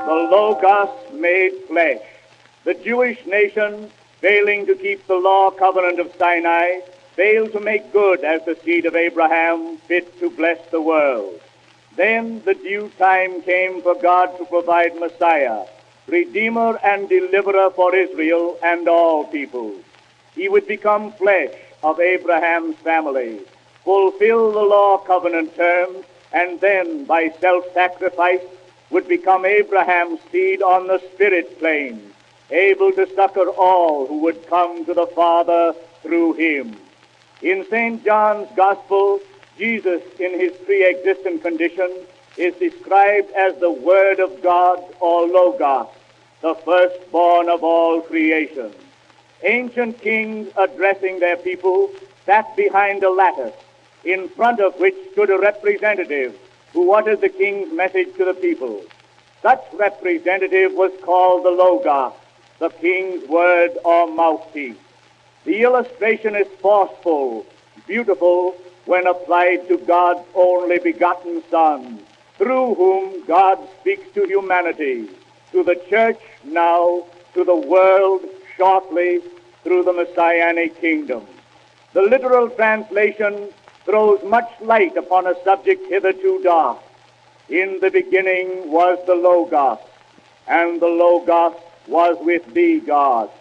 the Logos made flesh. The Jewish nation, failing to keep the law covenant of Sinai, failed to make good as the seed of Abraham, fit to bless the world. Then the due time came for God to provide Messiah, Redeemer and Deliverer for Israel and all peoples. He would become flesh of Abraham's family, fulfill the law covenant terms, and then by self-sacrifice would become Abraham's seed on the spirit plane, able to succor all who would come to the Father through him. In St. John's Gospel, Jesus in his pre-existent condition is described as the Word of God, or Logos, the firstborn of all creation. Ancient kings addressing their people sat behind a lattice, in front of which stood a representative who uttered the king's message to the people. Such representative was called the Logos, the king's word or mouthpiece. The illustration is forceful, beautiful, when applied to God's only begotten Son, through whom God speaks to humanity, to the church now, to the world shortly, through the Messianic kingdom. The literal translation throws much light upon a subject hitherto dark. In the beginning was the Logos, and the Logos was with thee, God,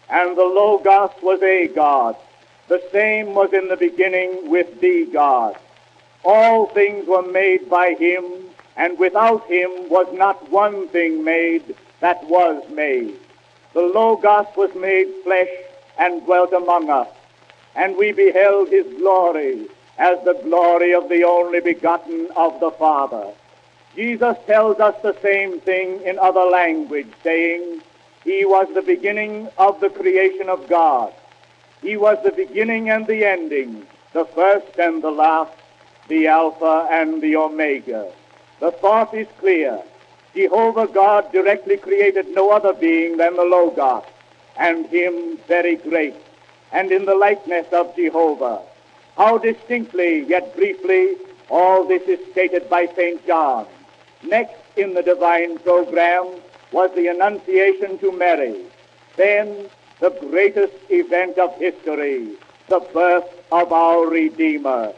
and the Logos was a God. The same was in the beginning with thee, God. All things were made by him, and without him was not one thing made that was made. The Logos was made flesh and dwelt among us, and we beheld his glory as the glory of the only begotten of the Father. Jesus tells us the same thing in other language, saying, he was the beginning of the creation of God. He was the beginning and the ending, the first and the last, the Alpha and the Omega. The thought is clear. Jehovah God directly created no other being than the Logos, and him very great, and in the likeness of Jehovah. How distinctly, yet briefly, all this is stated by St. John. Next in the divine program was the Annunciation to Mary. Then the greatest event of history, the birth of our Redeemer.